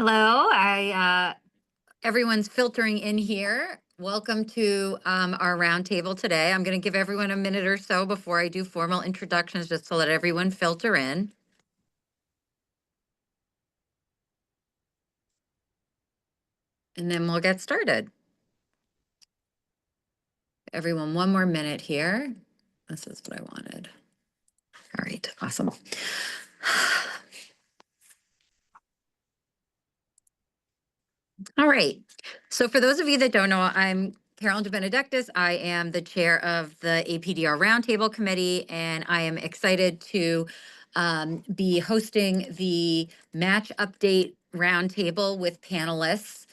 Hello, everyone's filtering in here. Welcome to our roundtable today. I'm going to give everyone a minute or so before I do formal introductions, just to let everyone filter in. And then we'll get started. Everyone, one more minute here. This is what I wanted. All right, awesome. All right. So for those of you that don't know, I'm Carolynn DeBenedictis. I am the chair of the APDR Roundtable Committee, and I am excited to be hosting the Match Update Roundtable with panelists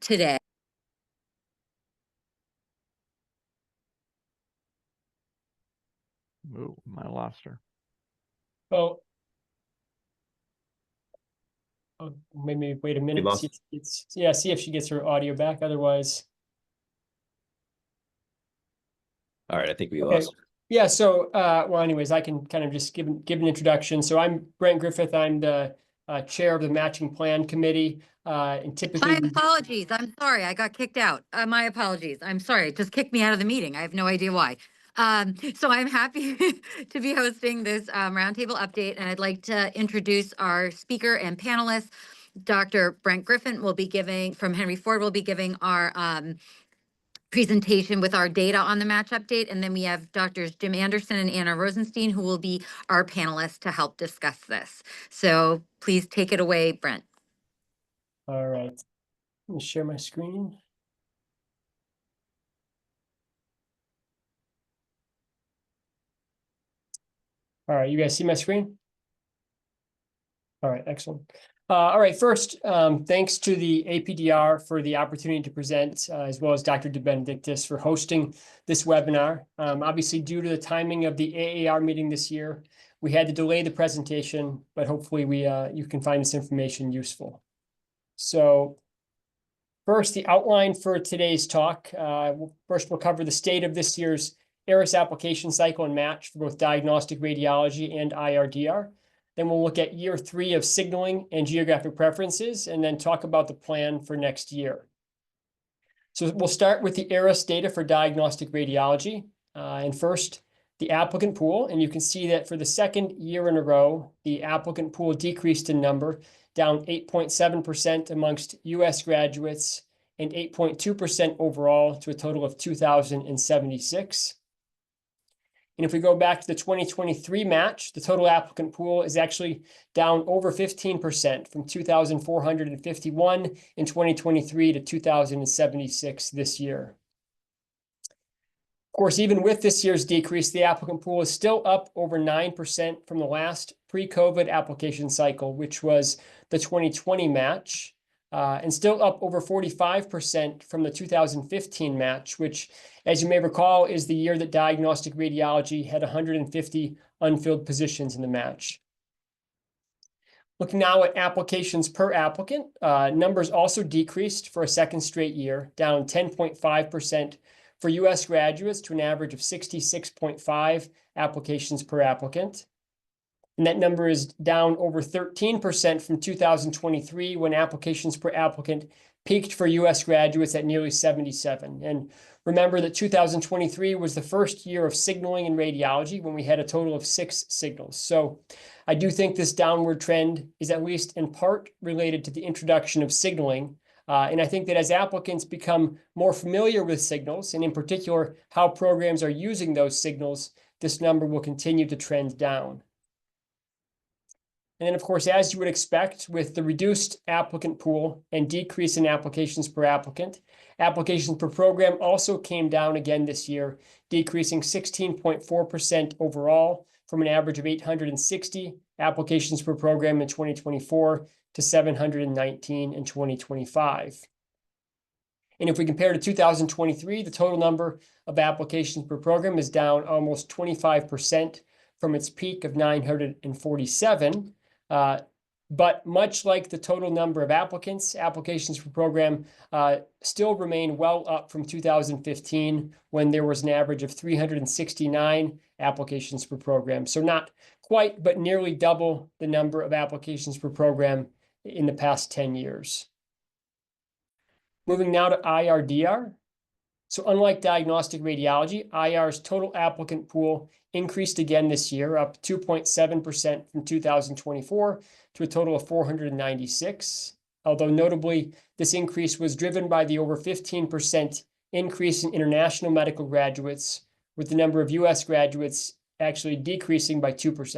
today. Oh, I lost her. Oh, maybe wait a minute. See if she gets her audio back. Otherwise, all right. I think we okay. lost. Yeah. So, well, anyways, I can kind of just give an introduction. So, I'm Brent Griffith. I'm the chair of the Matching Plan Committee. And typically, my apologies. I'm sorry. I got kicked out. My apologies. I'm sorry. It just kicked me out of the meeting. I have no idea why. So I'm happy to be hosting this roundtable update, and I'd like to introduce our speaker and panelists. Dr. Brent Griffith will be giving, from Henry Ford, will be giving our presentation with our data on the match update. And then we have Drs. Jim Anderson and Anna Rozenshtein, who will be our panelists to help discuss this. So please take it away, Brent. All right. Let me share my screen. All right, you guys see my screen? All right, excellent. All right, first, thanks to the APDR for the opportunity to present, as well as Dr. DeBenedictis for hosting this webinar. Obviously, due to the timing of the AAR meeting this year, we had to delay the presentation, but hopefully you can find this information useful. So first, the outline for today's talk. First, we'll cover the state of this year's ARIS application cycle and match for both diagnostic radiology and IRDR. Then we'll look at year 3 of signaling and geographic preferences, and then talk about the plan for next year. So we'll start with the ARIS data for diagnostic radiology. And first, the applicant pool. And you can see that for the second year in a row, the applicant pool decreased in number, down 8.7% amongst U.S. graduates and 8.2% overall, to a total of 2,076. And if we go back to the 2023 match, the total applicant pool is actually down over 15% from 2,451 in 2023 to 2,076 this year. Of course, even with this year's decrease, the applicant pool is still up over 9% from the last pre-COVID application cycle, which was the 2020 match, and still up over 45% from the 2015 match, which, as you may recall, is the year that diagnostic radiology had 150 unfilled positions in the match. Looking now at applications per applicant, numbers also decreased for a second straight year, down 10.5% for U.S. graduates to an average of 66.5 applications per applicant. And that number is down over 13% from 2023, when applications per applicant peaked for U.S. graduates at nearly 77. And remember that 2023 was the first year of signaling in radiology, when we had a total of 6 signals. So I do think this downward trend is at least in part related to the introduction of signaling. And I think that as applicants become more familiar with signals, and in particular how programs are using those signals, this number will continue to trend down. And then, of course, as you would expect, with the reduced applicant pool and decrease in applications per applicant, applications per program also came down again this year, decreasing 16.4% overall from an average of 860 applications per program in 2024 to 719 in 2025. And if we compare to 2023, the total number of applications per program is down almost 25% from its peak of 947. But much like the total number of applicants, applications per program still remain well up from 2015, when there was an average of 369 applications per program. So not quite, but nearly double the number of applications per program in the past 10 years. Moving now to IRDR. So unlike diagnostic radiology, IR's total applicant pool increased again this year, up 2.7% from 2024 to a total of 496. Although notably, this increase was driven by the over 15% increase in international medical graduates, with the number of US graduates actually decreasing by 2%.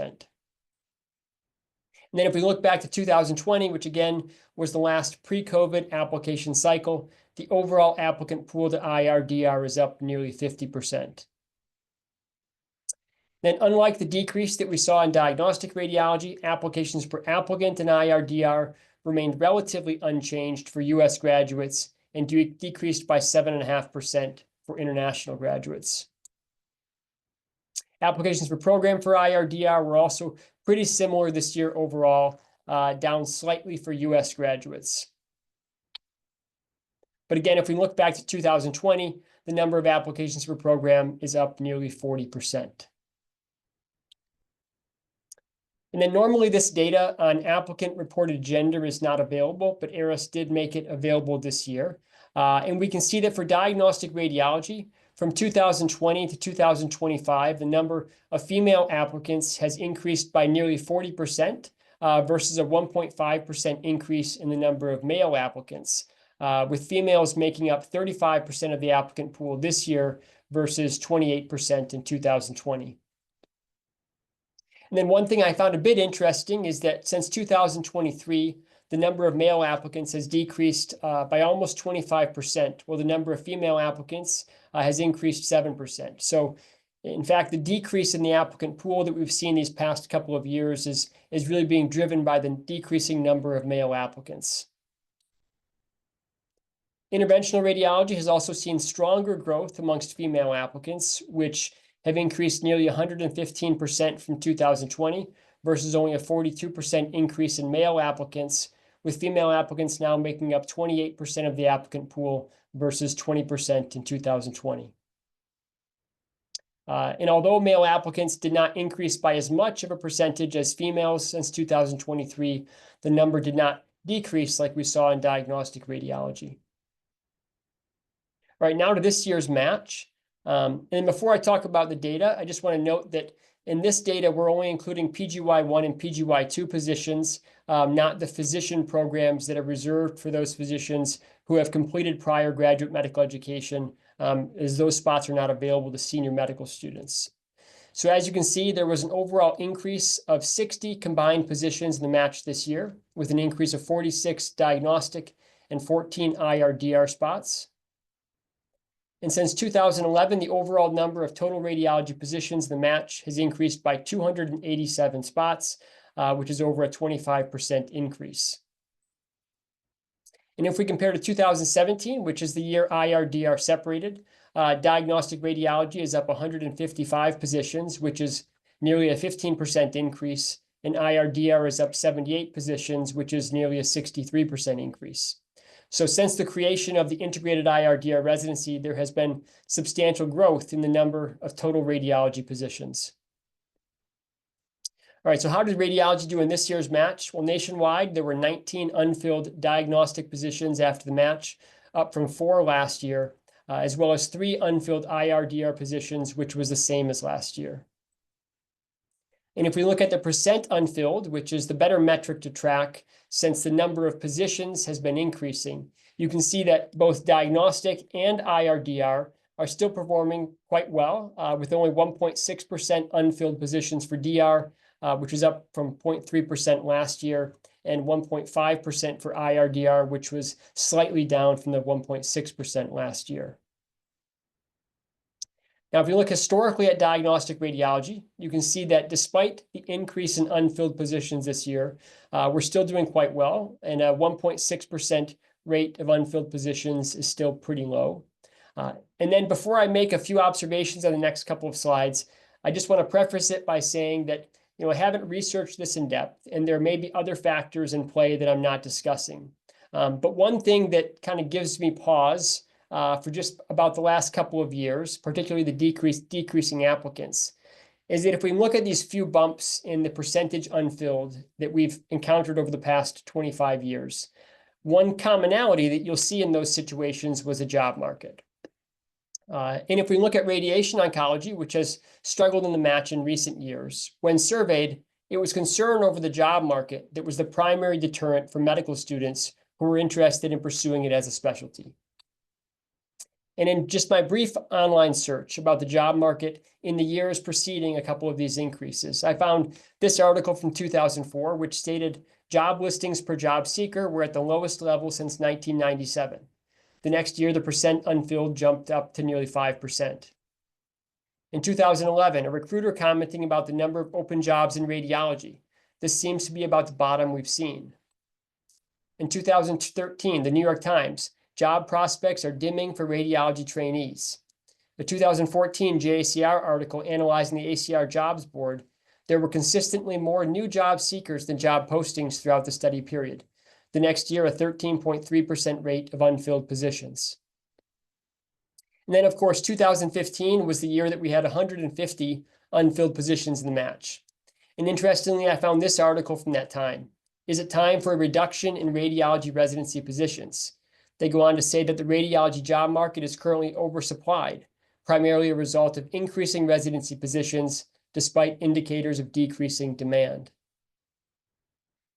And then if we look back to 2020, which again was the last pre-COVID application cycle, the overall applicant pool to IRDR is up nearly 50%. Then, unlike the decrease that we saw in diagnostic radiology, applications per applicant in IRDR remained relatively unchanged for US graduates and decreased by 7.5% for international graduates. Applications per program for IRDR were also pretty similar this year overall, down slightly for US graduates. But again, if we look back to 2020, the number of applications per program is up nearly 40%. And then normally this data on applicant reported gender is not available, but ARIS did make it available this year. And we can see that for diagnostic radiology, from 2020 to 2025, the number of female applicants has increased by nearly 40%, versus a 1.5% increase in the number of male applicants, with females making up 35% of the applicant pool this year versus 28% in 2020. And then one thing I found a bit interesting is that since 2023, the number of male applicants has decreased by almost 25%, while the number of female applicants has increased 7%. So in fact, the decrease in the applicant pool that we've seen these past couple of years is really being driven by the decreasing number of male applicants. Interventional radiology has also seen stronger growth amongst female applicants, which have increased nearly 115% from 2020 versus only a 42% increase in male applicants, with female applicants now making up 28% of the applicant pool versus 20% in 2020. And although male applicants did not increase by as much of a percentage as females since 2023, the number did not decrease like we saw in diagnostic radiology. All right, now to this year's match. And before I talk about the data, I just want to note that in this data, we're only including PGY1 and PGY2 positions, not the physician programs that are reserved for those physicians who have completed prior graduate medical education, as those spots are not available to senior medical students. So as you can see, there was an overall increase of 60 combined positions in the match this year, with an increase of 46 diagnostic and 14 IRDR spots. And since 2011, the overall number of total radiology positions in the match has increased by 287 spots, which is over a 25% increase. And if we compare to 2017, which is the year IRDR separated, diagnostic radiology is up 155 positions, which is nearly a 15% increase, and IRDR is up 78 positions, which is nearly a 63% increase. So since the creation of the integrated IRDR residency, there has been substantial growth in the number of total radiology positions. All right, so how did radiology do in this year's match? Well, nationwide, there were 19 unfilled diagnostic positions after the match, up from 4 last year, as well as 3 unfilled IRDR positions, which was the same as last year. And if we look at the percent unfilled, which is the better metric to track since the number of positions has been increasing, you can see that both diagnostic and IRDR are still performing quite well, with only 1.6% unfilled positions for DR, which is up from 0.3% last year, and 1.5% for IRDR, which was slightly down from the 1.6% last year. Now, if you look historically at diagnostic radiology, you can see that despite the increase in unfilled positions this year, we're still doing quite well, and a 1.6% rate of unfilled positions is still pretty low. And then before I make a few observations on the next couple of slides, I just want to preface it by saying that I haven't researched this in depth, and there may be other factors in play that I'm not discussing. But one thing that kind of gives me pause for just about the last couple of years, particularly the decreasing applicants, is that if we look at these few bumps in the percentage unfilled that we've encountered over the past 25 years, one commonality that you'll see in those situations was a job market. And if we look at radiation oncology, which has struggled in the match in recent years, when surveyed, it was concern over the job market that was the primary deterrent for medical students who were interested in pursuing it as a specialty. And in just my brief online search about the job market in the years preceding a couple of these increases, I found this article from 2004, which stated job listings per job seeker were at the lowest level since 1997. The next year, the percent unfilled jumped up to nearly 5%. In 2011, a recruiter commenting about the number of open jobs in radiology. This seems to be about the bottom we've seen. In 2013, the New York Times, job prospects are dimming for radiology trainees. The 2014 JACR article analyzing the ACR jobs board, there were consistently more new job seekers than job postings throughout the study period. The next year, a 13.3% rate of unfilled positions. And then, of course, 2015 was the year that we had 150 unfilled positions in the match. And interestingly, I found this article from that time. Is it time for a reduction in radiology residency positions? They go on to say that the radiology job market is currently oversupplied, primarily a result of increasing residency positions despite indicators of decreasing demand.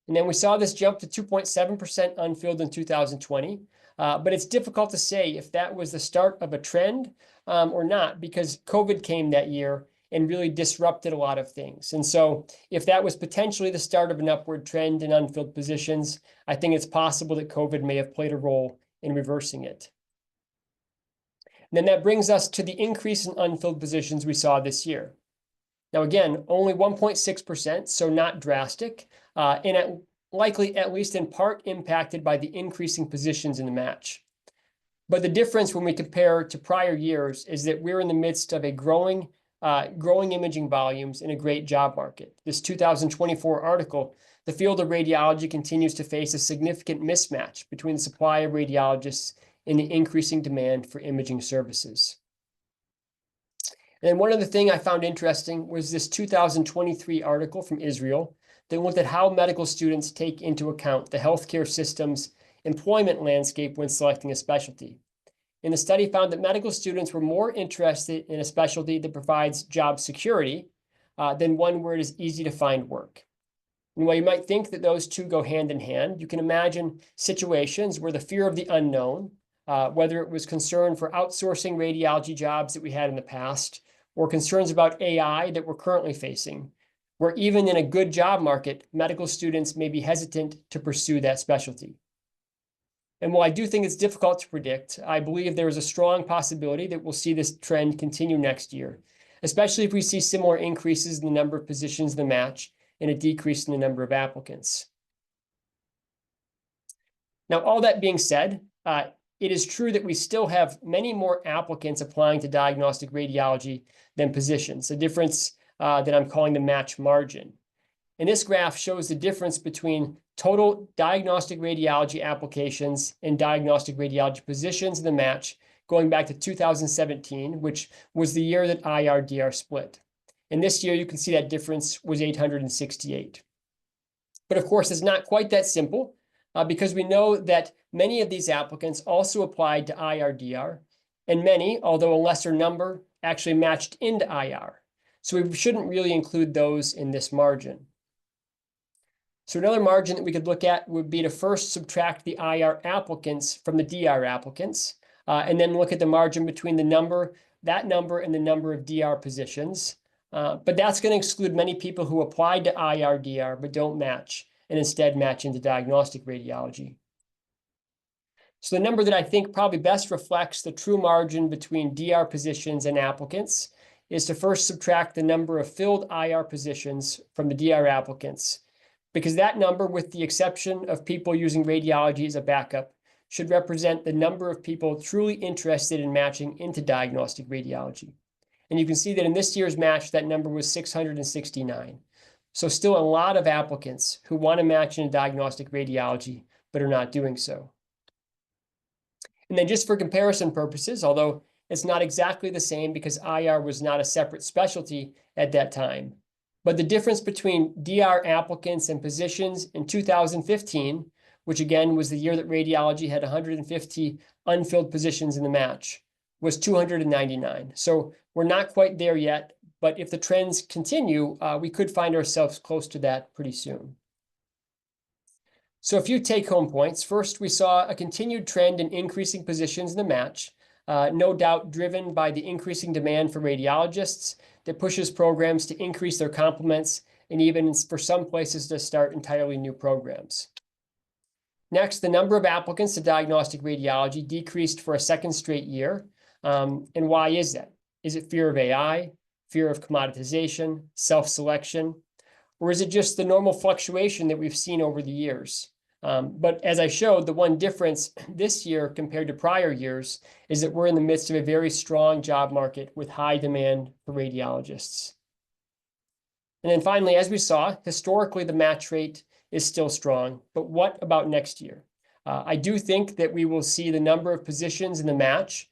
And then we saw this jump to 2.7% unfilled in 2020, but it's difficult to say if that was the start of a trend or not, because COVID came that year and really disrupted a lot of things. And so if that was potentially the start of an upward trend in unfilled positions, I think it's possible that COVID may have played a role in reversing it. And then that brings us to the increase in unfilled positions we saw this year. Now, again, only 1.6%, so not drastic, and likely at least in part impacted by the increasing positions in the match. But the difference when we compare to prior years is that we're in the midst of a growing imaging volumes in a great job market. This 2024 article, the field of radiology continues to face a significant mismatch between the supply of radiologists and the increasing demand for imaging services. And one other thing I found interesting was this 2023 article from Israel that looked at how medical students take into account the healthcare system's employment landscape when selecting a specialty. And the study found that medical students were more interested in a specialty that provides job security than one where it is easy to find work. And while you might think that those two go hand in hand, you can imagine situations where the fear of the unknown, whether it was concern for outsourcing radiology jobs that we had in the past, or concerns about AI that we're currently facing, where even in a good job market, medical students may be hesitant to pursue that specialty. And while I do think it's difficult to predict, I believe there is a strong possibility that we'll see this trend continue next year, especially if we see similar increases in the number of positions in the match and a decrease in the number of applicants. Now, all that being said, it is true that we still have many more applicants applying to diagnostic radiology than positions, a difference that I'm calling the match margin. And this graph shows the difference between total diagnostic radiology applications and diagnostic radiology positions in the match going back to 2017, which was the year that IRDR split. And this year, you can see that difference was 868. But of course, it's not quite that simple because we know that many of these applicants also applied to IRDR, and many, although a lesser number, actually matched into IR. So we shouldn't really include those in this margin. So another margin that we could look at would be to first subtract the IR applicants from the DR applicants, and then look at the margin between that number and the number of DR positions. But that's going to exclude many people who applied to IRDR but don't match, and instead match into diagnostic radiology. So the number that I think probably best reflects the true margin between DR positions and applicants is to first subtract the number of filled IR positions from the DR applicants, because that number, with the exception of people using radiology as a backup, should represent the number of people truly interested in matching into diagnostic radiology. And you can see that in this year's match, that number was 669. So still a lot of applicants who want to match into diagnostic radiology, but are not doing so. And then just for comparison purposes, although It's not exactly the same because IR was not a separate specialty at that time. But the difference between DR applicants and positions in 2015, which again was the year that radiology had 150 unfilled positions in the match, was 299. So we're not quite there yet, but if the trends continue, we could find ourselves close to that pretty soon. So a few take-home points. First, we saw a continued trend in increasing positions in the match, no doubt driven by the increasing demand for radiologists that pushes programs to increase their complements and even for some places to start entirely new programs. Next, the number of applicants to diagnostic radiology decreased for a second straight year. And why is that? Is it fear of AI, fear of commoditization, self-selection, or is it just the normal fluctuation that we've seen over the years? But as I showed, the one difference this year compared to prior years is that we're in the midst of a very strong job market with high demand for radiologists. And then finally, as we saw, historically, the match rate is still strong. But what about next year? I do think that we will see the number of positions in the match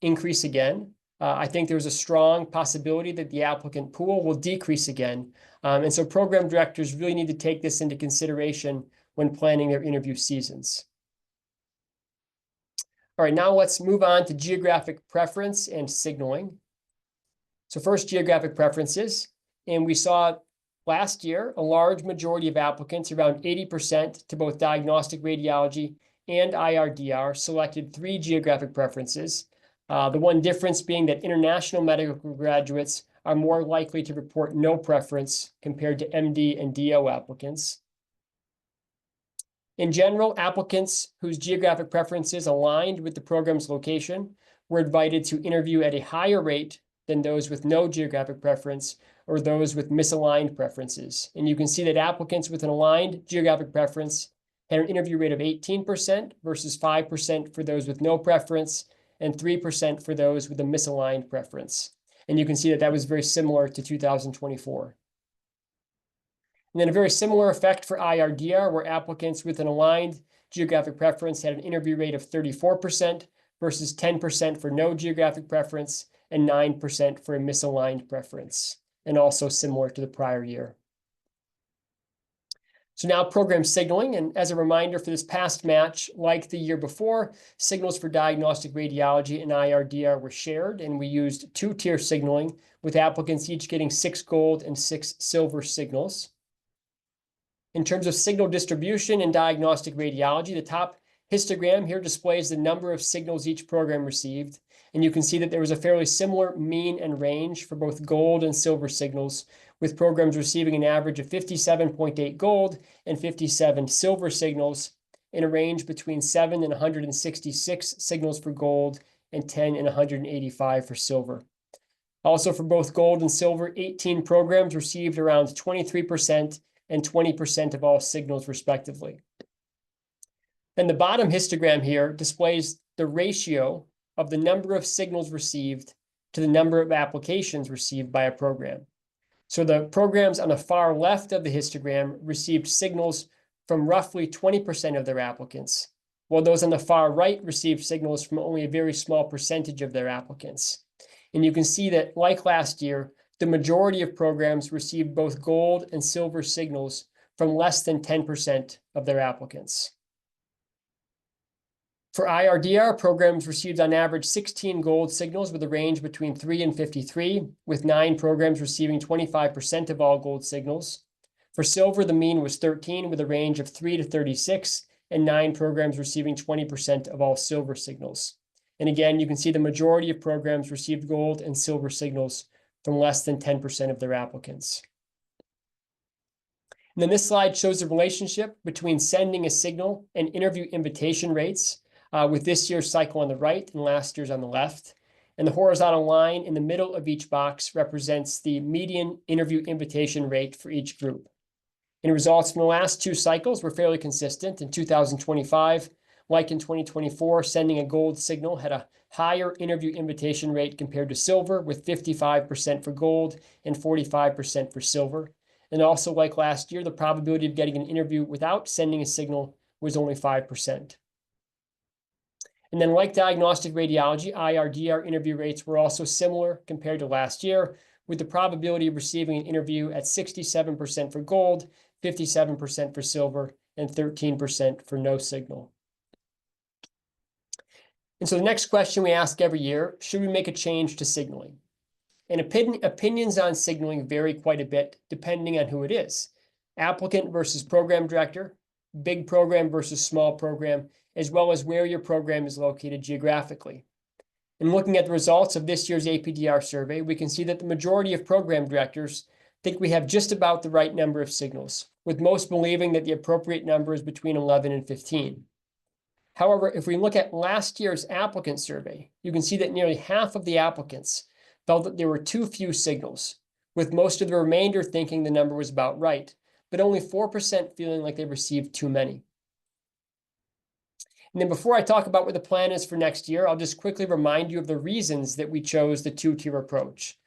increase again. I think there's a strong possibility that the applicant pool will decrease again. And so program directors really need to take this into consideration when planning their interview seasons. All right, now let's move on to geographic preference and signaling. So first, geographic preferences. And we saw last year a large majority of applicants, around 80% to both diagnostic radiology and IRDR, selected 3 geographic preferences. The one difference being that international medical graduates are more likely to report no preference compared to MD and DO applicants. In general, applicants whose geographic preferences aligned with the program's location were invited to interview at a higher rate than those with no geographic preference or those with misaligned preferences. And you can see that applicants with an aligned geographic preference had an interview rate of 18% versus 5% for those with no preference and 3% for those with a misaligned preference. And you can see that that was very similar to 2024. And then a very similar effect for IRDR, where applicants with an aligned geographic preference had an interview rate of 34% versus 10% for no geographic preference and 9% for a misaligned preference, and also similar to the prior year. So now program signaling, and as a reminder for this past match, like the year before, signals for diagnostic radiology and IRDR were shared, and we used 2-tier signaling with applicants each getting 6 gold and 6 silver signals. In terms of signal distribution in diagnostic radiology, the top histogram here displays the number of signals each program received, and you can see that there was a fairly similar mean and range for both gold and silver signals, with programs receiving an average of 57.8 gold and 57 silver signals in a range between 7 and 166 signals for gold and 10 and 185 for silver. Also for both gold and silver, 18 programs received around 23% and 20% of all signals respectively. And the bottom histogram here displays the ratio of the number of signals received to the number of applications received by a program. So the programs on the far left of the histogram received signals from roughly 20% of their applicants, while those on the far right received signals from only a very small percentage of their applicants. And you can see that, like last year, the majority of programs received both gold and silver signals from less than 10% of their applicants. For IRDR, programs received on average 16 gold signals with a range between 3 and 53, with 9 programs receiving 25% of all gold signals. For silver, the mean was 13 with a range of 3 to 36, and 9 programs receiving 20% of all silver signals. And again, you can see the majority of programs received gold and silver signals from less than 10% of their applicants. And then this slide shows the relationship between sending a signal and interview invitation rates, with this year's cycle on the right and last year's on the left. And the horizontal line in the middle of each box represents the median interview invitation rate for each group. And results from the last 2 cycles were fairly consistent. In 2025, like in 2024, sending a gold signal had a higher interview invitation rate compared to silver, with 55% for gold and 45% for silver. And also, like last year, the probability of getting an interview without sending a signal was only 5%. And then like diagnostic radiology, IRDR interview rates were also similar compared to last year, with the probability of receiving an interview at 67% for gold, 57% for silver, and 13% for no signal. And so the next question we ask every year, should we make a change to signaling? And opinions on signaling vary quite a bit depending on who it is. Applicant versus program director, big program versus small program, as well as where your program is located geographically. And looking at the results of this year's APDR survey, we can see that the majority of program directors think we have just about the right number of signals, with most believing that the appropriate number is between 11 and 15. However, if we look at last year's applicant survey, you can see that nearly half of the applicants felt that there were too few signals, with most of the remainder thinking the number was about right, but only 4% feeling like they received too many. And then before I talk about what the plan is for next year, I'll just quickly remind you of the reasons that we chose the two-tier approach.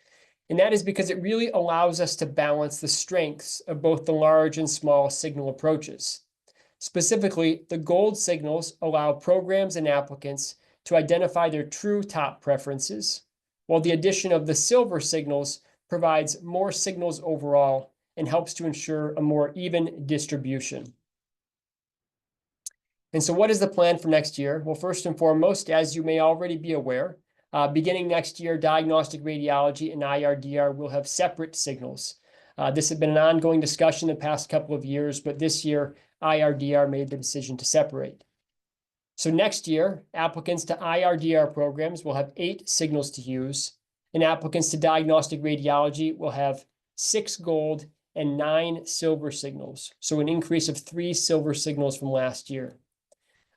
And that is because it really allows us to balance the strengths of both the large and small signal approaches. Specifically, the gold signals allow programs and applicants to identify their true top preferences, while the addition of the silver signals provides more signals overall and helps to ensure a more even distribution. And so what is the plan for next year? Well, first and foremost, as you may already be aware, beginning next year, diagnostic radiology and IRDR will have separate signals. This has been an ongoing discussion the past couple of years, but this year, IRDR made the decision to separate. So next year, applicants to IRDR programs will have 8 signals to use, and applicants to diagnostic radiology will have 6 gold and 9 silver signals, so an increase of 3 silver signals from last year.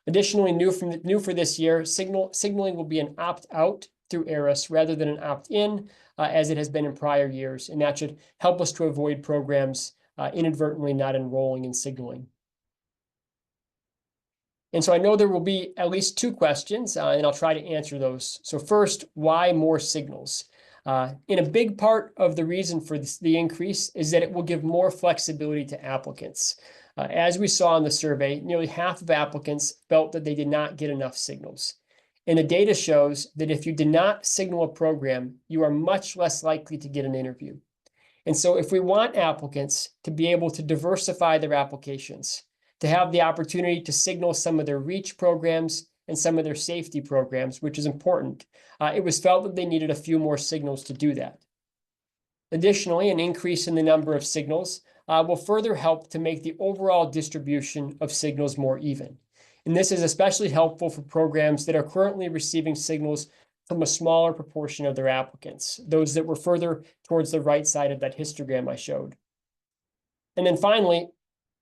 Additionally, new for this year, signaling will be an opt-out through ARIS rather than an opt-in, as it has been in prior years, and that should help us to avoid programs inadvertently not enrolling in signaling. And so I know there will be at least 2 questions, and I'll try to answer those. So first, why more signals? In a big part of the reason for the increase is that it will give more flexibility to applicants. As we saw in the survey, nearly half of applicants felt that they did not get enough signals. And the data shows that if you did not signal a program, you are much less likely to get an interview. And so if we want applicants to be able to diversify their applications, to have the opportunity to signal some of their REACH programs and some of their safety programs, which is important, it was felt that they needed a few more signals to do that. Additionally, an increase in the number of signals will further help to make the overall distribution of signals more even. And this is especially helpful for programs that are currently receiving signals from a smaller proportion of their applicants, those that were further towards the right side of that histogram I showed. And then finally,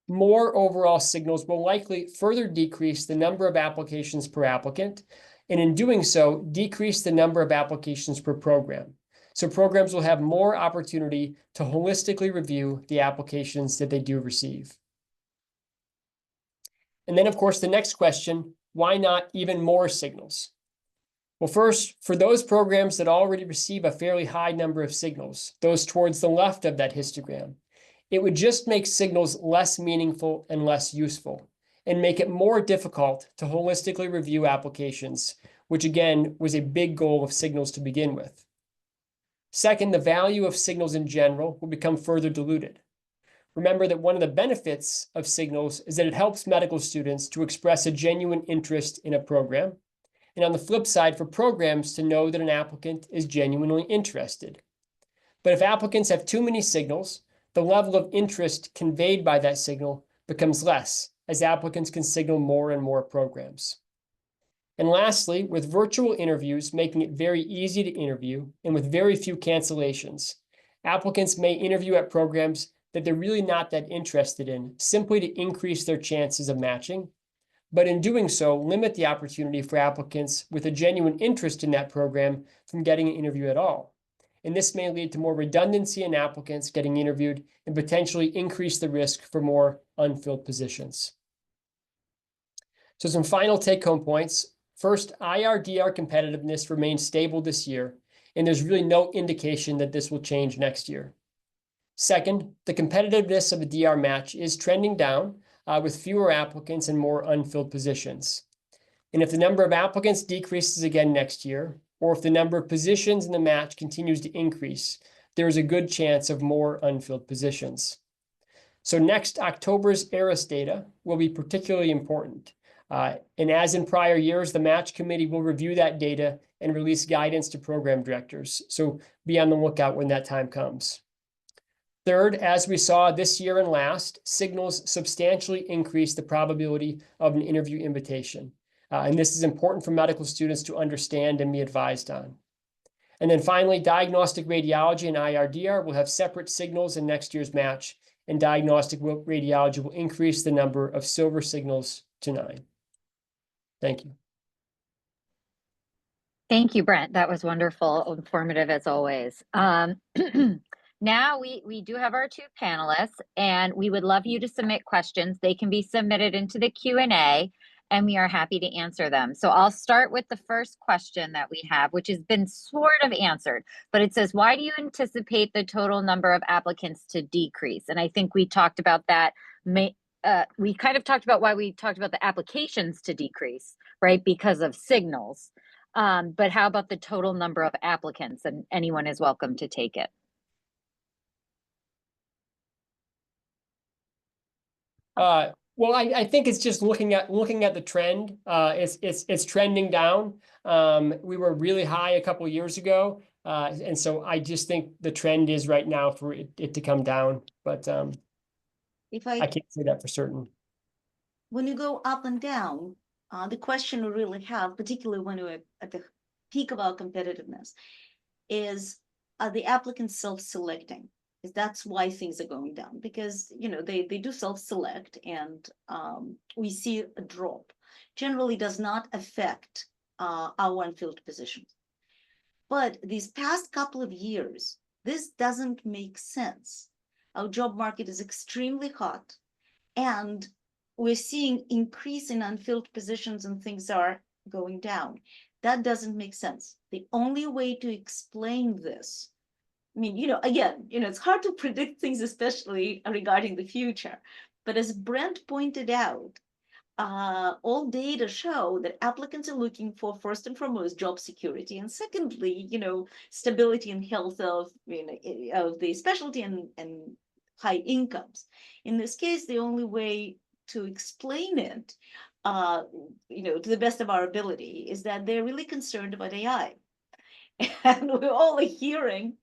more overall signals will likely further decrease the number of applications per applicant, and in doing so, decrease the number of applications per program. So programs will have more opportunity to holistically review the applications that they do receive. And then, of course, the next question, why not even more signals? Well, first, for those programs that already receive a fairly high number of signals, those towards the left of that histogram, it would just make signals less meaningful and less useful, and make it more difficult to holistically review applications, which again was a big goal of signals to begin with. Second, the value of signals in general will become further diluted. Remember that one of the benefits of signals is that it helps medical students to express a genuine interest in a program, and on the flip side, for programs to know that an applicant is genuinely interested. But if applicants have too many signals, the level of interest conveyed by that signal becomes less, as applicants can signal more and more programs. And lastly, with virtual interviews making it very easy to interview and with very few cancellations, applicants may interview at programs that they're really not that interested in, simply to increase their chances of matching, but in doing so, limit the opportunity for applicants with a genuine interest in that program from getting an interview at all. And this may lead to more redundancy in applicants getting interviewed and potentially increase the risk for more unfilled positions. So some final take-home points. First, IRDR competitiveness remains stable this year, and there's really no indication that this will change next year. Second, the competitiveness of the DR match is trending down with fewer applicants and more unfilled positions. And if the number of applicants decreases again next year, or if the number of positions in the match continues to increase, there is a good chance of more unfilled positions. So next, October's ARIS data will be particularly important. And as in prior years, the match committee will review that data and release guidance to program directors. So be on the lookout when that time comes. Third, as we saw this year and last, signals substantially increase the probability of an interview invitation. And this is important for medical students to understand and be advised on. And then finally, diagnostic radiology and IRDR will have separate signals in next year's match, and diagnostic radiology will increase the number of silver signals to 9. Thank you. Thank you, Brent. That was wonderful, informative as always. Now we do have our 2 panelists, and we would love you to submit questions. They can be submitted into the Q&A, and we are happy to answer them. So I'll start with the first question that we have, which has been sort of answered, but it says, why do you anticipate the total number of applicants to decrease? And I think we talked about that. We kind of talked about why we talked about the applications to decrease, right? Because of signals. But how about the total number of applicants? And anyone is welcome to take it. Well, I think it's just looking at the trend. It's trending down. We were really high a couple of years ago, and so I just think the trend is right now for it to come down. But I can't say that for certain. When you go up and down, the question we really have, particularly when we're at the peak of our competitiveness, is are the applicants self-selecting? That's why things are going down, because they do self-select, and we see a drop. Generally does not affect our unfilled positions. But these past couple of years, this doesn't make sense. Our job market is extremely hot, and we're seeing increase in unfilled positions and things are going down. That doesn't make sense. The only way to explain this, I mean, again, it's hard to predict things, especially regarding the future. But as Brent pointed out, all data show that applicants are looking for, first and foremost, job security, and secondly, stability and health of the specialty and high incomes. In this case, the only way to explain it, to the best of our ability, is that they're really concerned about AI, and we're all hearing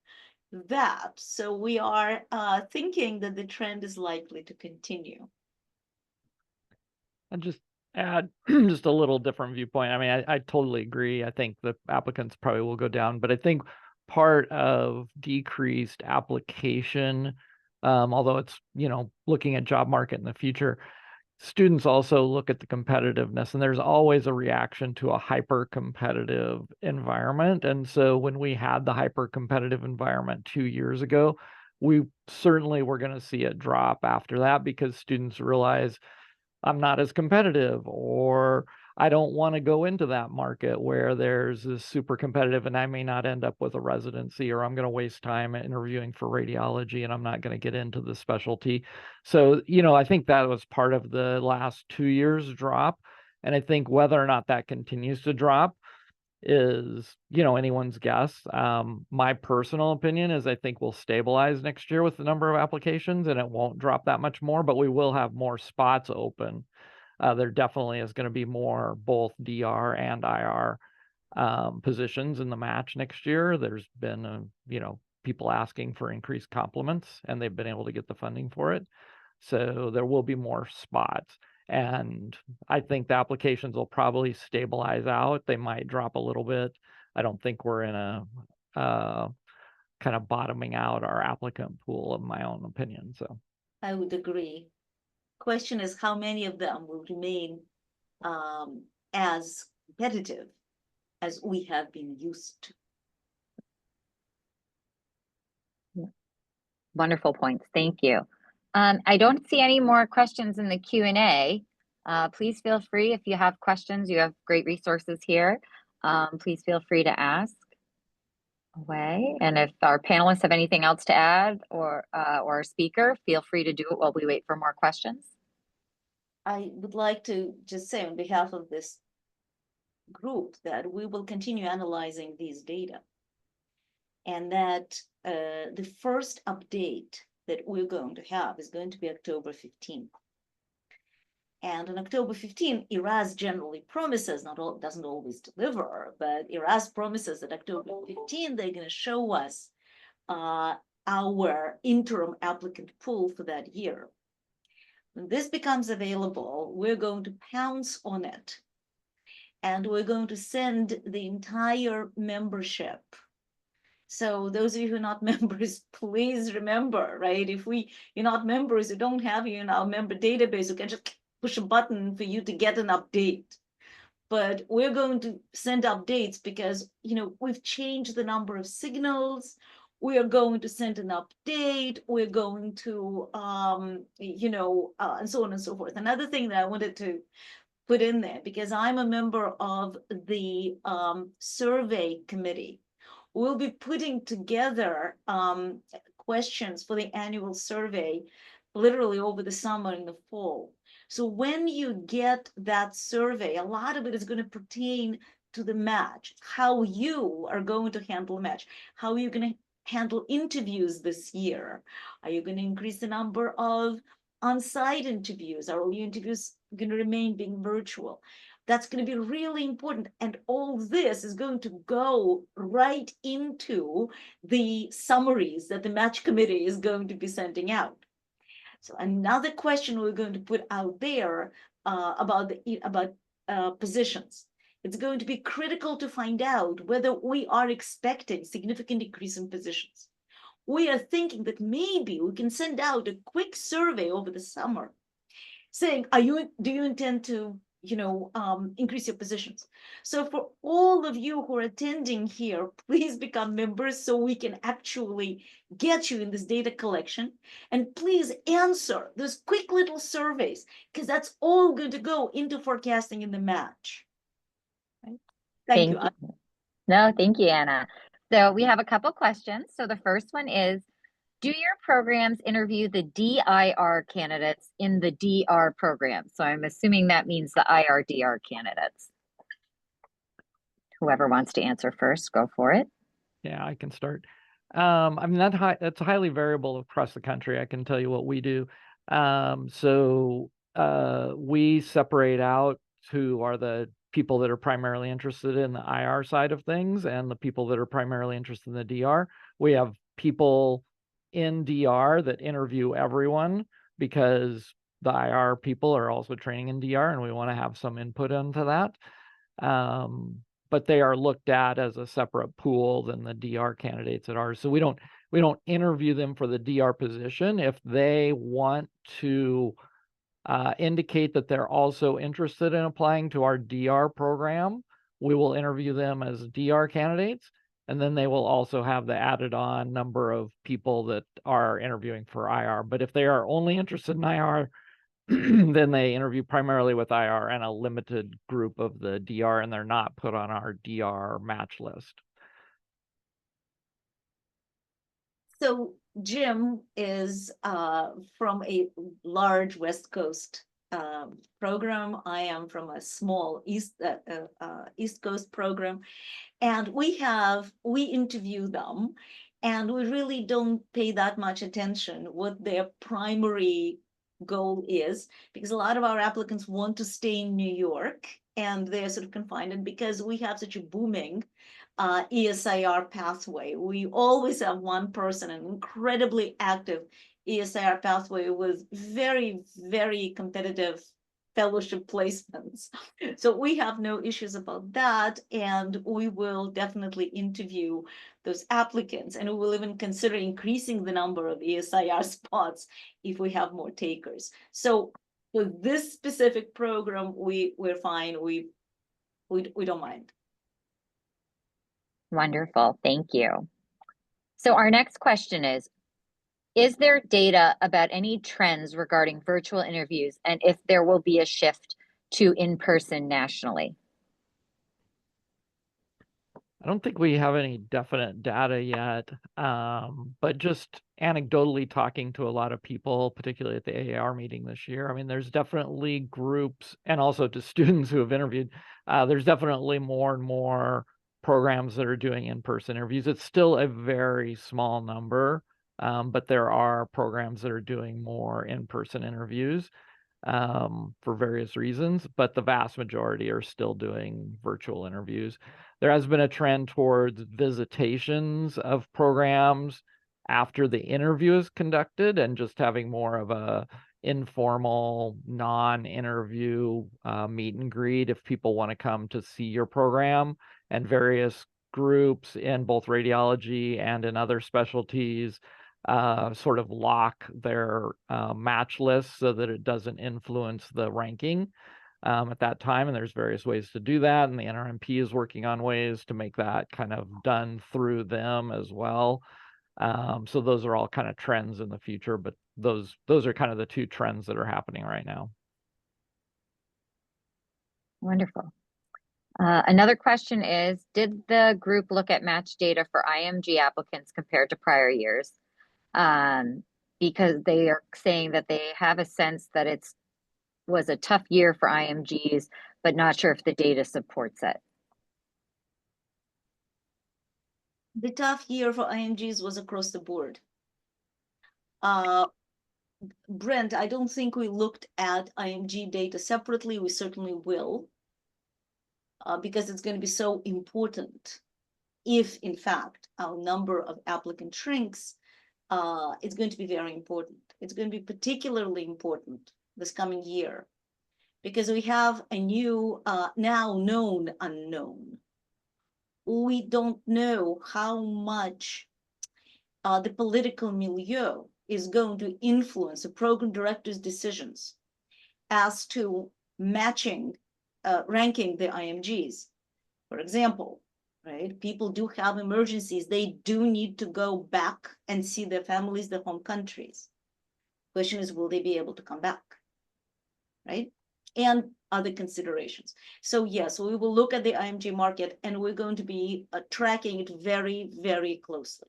that. So we are thinking that the trend is likely to continue. And just add just a little different viewpoint. I mean, I totally agree. I think the applicants probably will go down, but I think part of decreased application, although it's, looking at job market in the future, students also look at the competitiveness, and there's always a reaction to a hyper competitive environment. And so when we had the hyper competitive environment 2 years ago, we certainly were going to see it drop after that, because students realize I'm not as competitive, or I don't want to go into that market where there's this super competitive and I may not end up with a residency, or I'm going to waste time interviewing for radiology and I'm not going to get into the specialty. So, I think that was part of the last 2 years drop. And I think whether or not that continues to drop is, anyone's guess. My personal opinion is I think we'll stabilize next year with the number of applications, and it won't drop that much more, but we will have more spots open. There definitely is going to be more both DR and IR positions in the match next year. There's been, people asking for increased complements, and they've been able to get the funding for it. So there will be more spots. And I think the applications will probably stabilize out. They might drop a little bit. I don't think we're in a kind of bottoming out our applicant pool, in my own opinion. So I would agree. Question is how many of them will remain as competitive as we have been used to. Wonderful points. Thank you. I don't see any more questions in the Q&A. Please feel free, if you have questions, you have great resources here. Please feel free to ask away. And if our panelists have anything else to add, or our speaker, feel free to do it while we wait for more questions. I would like to just say on behalf of this group that we will continue analyzing these data. And that the first update that we're going to have is going to be October 15th. And on October 15th, ERAS generally promises, doesn't always deliver, but ERAS promises that October 15th, they're going to show us our interim applicant pool for that year. When this becomes available, we're going to pounce on it. And we're going to send the entire membership. So those of you who are not members, please remember, right? If you're not members, you don't have you in our member database, you can just push a button for you to get an update. But we're going to send updates because, we've changed the number of signals. We are going to send an update. We're going to, and so on and so forth. Another thing that I wanted to put in there, because I'm a member of the survey committee, we'll be putting together questions for the annual survey literally over the summer and the fall. So when you get that survey, a lot of it is going to pertain to the match, how you are going to handle a match, how are you going to handle interviews this year? Are you going to increase the number of on-site interviews? Are all your interviews going to remain being virtual? That's going to be really important. And all this is going to go right into the summaries that the match committee is going to be sending out. So another question we're going to put out there about positions. It's going to be critical to find out whether we are expecting significant increase in positions. We are thinking that maybe we can send out a quick survey over the summer saying, do you intend to increase your positions? So for all of you who are attending here, please become members so we can actually get you in this data collection. And please answer those quick little surveys, because that's all going to go into forecasting in the match. Right? Thank you. No, thank you, Anna. So we have a couple questions. So the first one is, do your programs interview the DIR candidates in the DR program? So I'm assuming that means the IRDR candidates. Whoever wants to answer first, go for it. Yeah, I can start. I mean, that's highly variable across the country. I can tell you what we do. We separate out who are the people that are primarily interested in the IR side of things and the people that are primarily interested in the DR. We have people in DR that interview everyone because the IR people are also training in DR and we want to have some input into that. But they are looked at as a separate pool than the DR candidates at ours. So we don't interview them for the DR position. If they want to indicate that they're also interested in applying to our DR program, we will interview them as DR candidates. And then they will also have the added on number of people that are interviewing for IR. But if they are only interested in IR, then they interview primarily with IR and a limited group of the DR, and they're not put on our DR match list. So Jim is from a large West Coast program. I am from a small East Coast program. And we interview them, and we really don't pay that much attention what their primary goal is, because a lot of our applicants want to stay in New York and they're sort of confined. And because we have such a booming ESIR pathway, we always have one person, an incredibly active ESIR pathway with very, very competitive fellowship placements. So we have no issues about that. And we will definitely interview those applicants. And we will even consider increasing the number of ESIR spots if we have more takers. So for this specific program, we're fine. We don't mind. Wonderful. Thank you. So our next question is there data about any trends regarding virtual interviews and if there will be a shift to in-person nationally? I don't think we have any definite data yet, but just anecdotally talking to a lot of people, particularly at the AAR meeting this year, I mean, there's definitely groups, and also to students who have interviewed, there's definitely more and more programs that are doing in-person interviews. It's still a very small number, but there are programs that are doing more in-person interviews for various reasons, but the vast majority are still doing virtual interviews. There has been a trend towards visitations of programs after the interview is conducted and just having more of a informal, non-interview meet and greet if people want to come to see your program, and various groups in both radiology and in other specialties sort of lock their match list so that it doesn't influence the ranking at that time. And there's various ways to do that. And the NRMP is working on ways to make that kind of done through them as well. So those are all kind of trends in the future, but those are kind of the two trends that are happening right now. Wonderful. Another question is, did the group look at match data for IMG applicants compared to prior years? Because they are saying that they have a sense that it was a tough year for IMGs, but not sure if the data supports it. The tough year for IMGs was across the board. Brent, I don't think we looked at IMG data separately. We certainly will, because it's going to be so important. If, in fact, our number of applicant shrinks, it's going to be very important. It's going to be particularly important this coming year, because we have a new, now known unknown. We don't know how much the political milieu is going to influence the program director's decisions as to matching, ranking the IMGs. For example, right, people do have emergencies. They do need to go back and see their families, their home countries. Question is, will they be able to come back, right? And other considerations. So yes, we will look at the IMG market, and we're going to be tracking it very, very closely.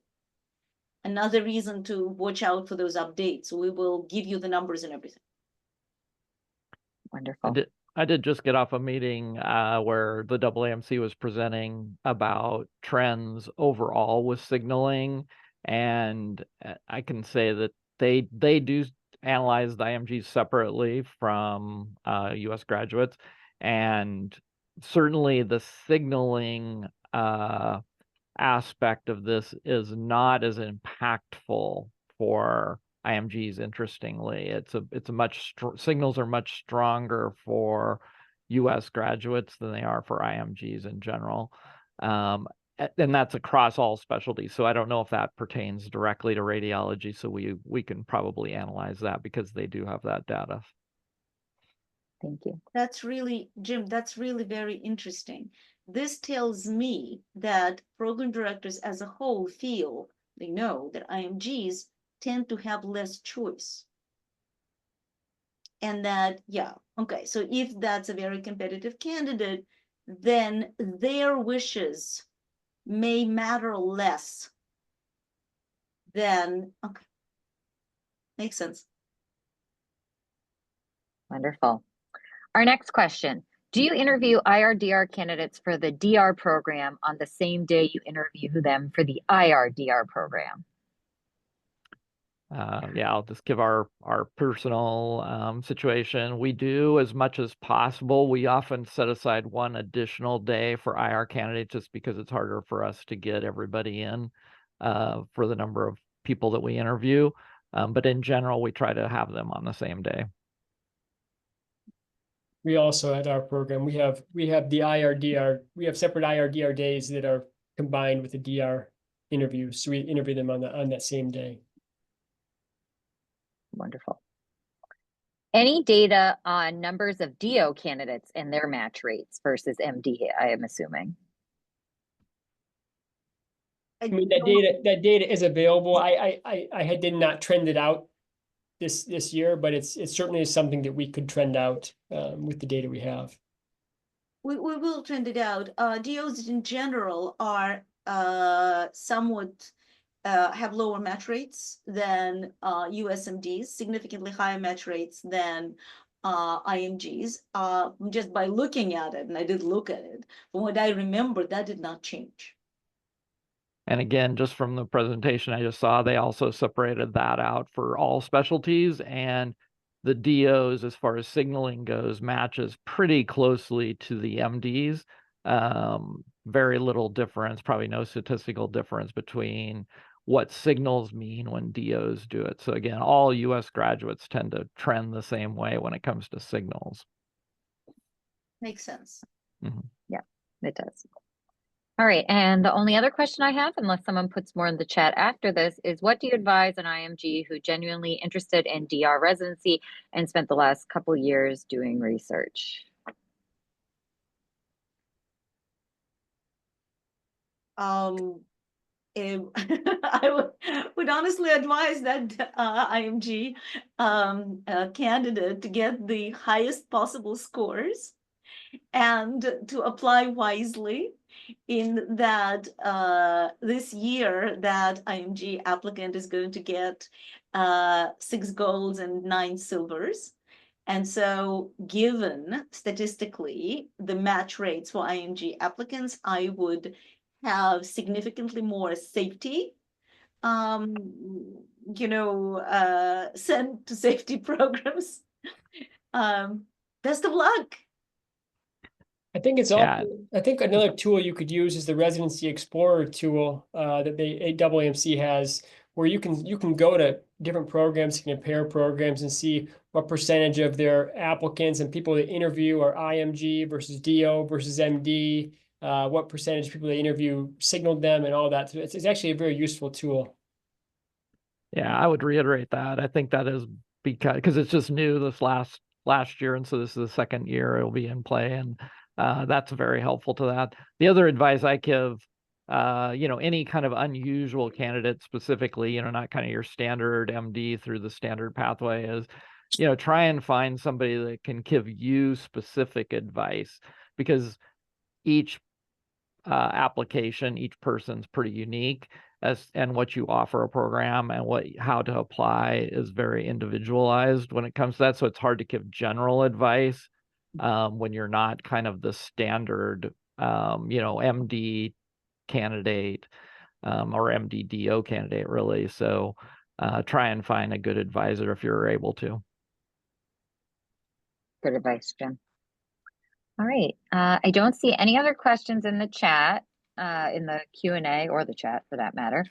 Another reason to watch out for those updates. We will give you the numbers and everything. Wonderful. I did just get off a meeting where the AAMC was presenting about trends overall with signaling, and I can say that they do analyze the IMGs separately from U.S. graduates, and certainly the signaling aspect of this is not as impactful for IMGs. Interestingly, it's a much signals are much stronger for U.S. graduates than they are for IMGs in general, and that's across all specialties. So I don't know if that pertains directly to radiology. So we can probably analyze that because they do have that data. Thank you. That's really, Jim, that's really very interesting. This tells me that program directors as a whole feel, they know that IMGs tend to have less choice. And that, yeah, okay, so if that's a very competitive candidate, then their wishes may matter less than, okay, makes sense. Wonderful. Our next question. Do you interview IRDR candidates for the DR program on the same day you interview them for the IRDR program? Yeah, I'll just give our personal situation. We do as much as possible. We often set aside one additional day for IR candidates just because it's harder for us to get everybody in for the number of people that we interview. But in general, we try to have them on the same day. We also at our program, we have the IRDR, we have separate IRDR days that are combined with the DR interviews. So we interview them on that same day. Wonderful. Any data on numbers of DO candidates and their match rates versus MD, I am assuming? I mean, that data is available. I did not trend it out this year, but it certainly is something that we could trend out with the data we have. we will trend it out. DOs in general are somewhat have lower match rates than USMDs, significantly higher match rates than IMGs. Just by looking at it, and I did look at it, from what I remember, that did not change. And again, just from the presentation I just saw, they also separated that out for all specialties, and the DOs, as far as signaling goes, matches pretty closely to the MDs. Very little difference, probably no statistical difference between what signals mean when DOs do it. So again, all US graduates tend to trend the same way when it comes to signals. Makes sense. Yeah, it does. All right, and the only other question I have, unless someone puts more in the chat after this, is what do you advise an IMG who genuinely interested in DR residency and spent the last couple years doing research? I would honestly advise that IMG candidate to get the highest possible scores and to apply wisely, in that this year that IMG applicant is going to get 6 golds and 9 silvers. And so given statistically the match rates for IMG applicants, I would have significantly more safety, sent to safety programs. Best of luck. I think it's Yeah. also, I think another tool you could use is the Residency Explorer tool that the AAMC has, where you can go to different programs, compare programs, and see what percentage of their applicants and people they interview are IMG versus DO versus MD, what percentage of people they interview signaled them, and all that. So it's actually a very useful tool. Yeah, I would reiterate that. I think that is because it's just new this last year, and so this is the second year it'll be in play, and that's very helpful to that. The other advice I give, any kind of unusual candidate specifically, not kind of your standard MD through the standard pathway, is, try and find somebody that can give you specific advice, because each application, each person's pretty unique, and what you offer a program and how to apply is very individualized when it comes to that. So it's hard to give general advice when you're not kind of the standard, MD candidate or MD-DO candidate, really. So try and find a good advisor if you're able to. Good advice, Jim. All right, I don't see any other questions in the chat, in the Q&A, or the chat for that matter.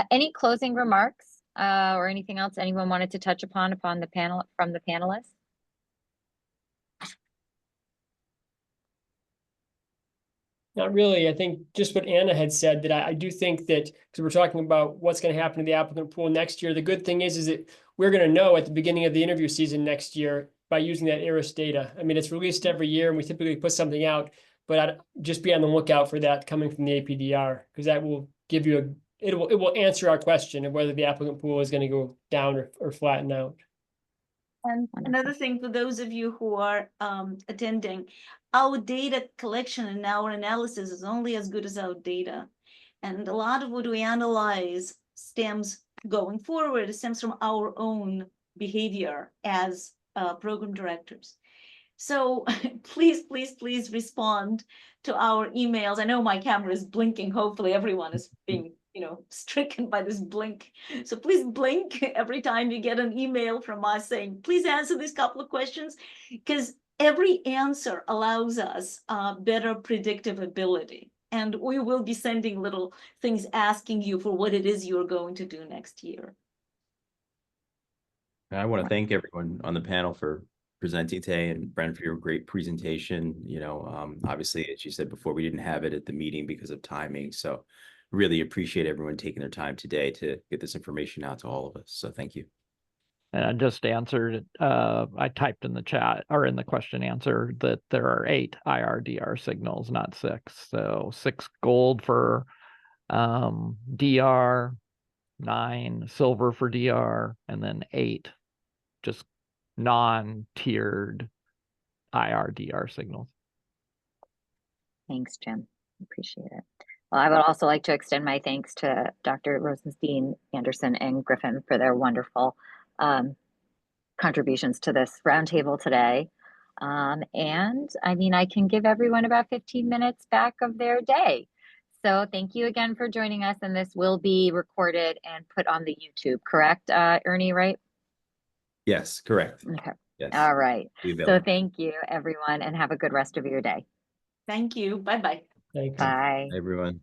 Any closing remarks or anything else anyone wanted to touch upon the panel, from the panelists? Not really. I think just what Anna had said, that I do think that, because we're talking about what's going to happen to the applicant pool next year, the good thing is that we're going to know at the beginning of the interview season next year by using that IRIS data. I mean, it's released every year and we typically put something out, but I'd just be on the lookout for that coming from the APDR, because that will give you it will answer our question of whether the applicant pool is going to go down or flatten out. And another thing for those of you who are attending, our data collection and our analysis is only as good as our data. And a lot of what we analyze stems from our own behavior as program directors. So please, please, please respond to our emails. I know my camera is blinking. Hopefully everyone is being stricken by this blink. So please blink every time you get an email from us saying, please answer these couple of questions, because every answer allows us better predictive ability. And we will be sending little things asking you for what it is you're going to do next year. I want to thank everyone on the panel for presenting today, and Brent for your great presentation. Obviously, as you said before, we didn't have it at the meeting because of timing. So really appreciate everyone taking their time today to get this information out to all of us. So thank you. And I just answered, I typed in the chat or in the question answer that there are 8 IR-DR signals, not 6. So 6 gold for DR, 9 silver for DR, and then 8 just non-tiered IR-DR signals. Thanks, Jim. Appreciate it. Well, I would also like to extend my thanks to Dr. Rozenshtein, Anderson, and Griffin for their wonderful contributions to this roundtable today. And I mean, I can give everyone about 15 minutes back of their day. So thank you again for joining us, and this will be recorded and put on the YouTube, correct, Ernie, right? Yes, correct. Okay. Yes. All right. Be So available. thank you, everyone, and have a good rest of your day. Thank you. Bye-bye. Thank you. Bye. Everyone.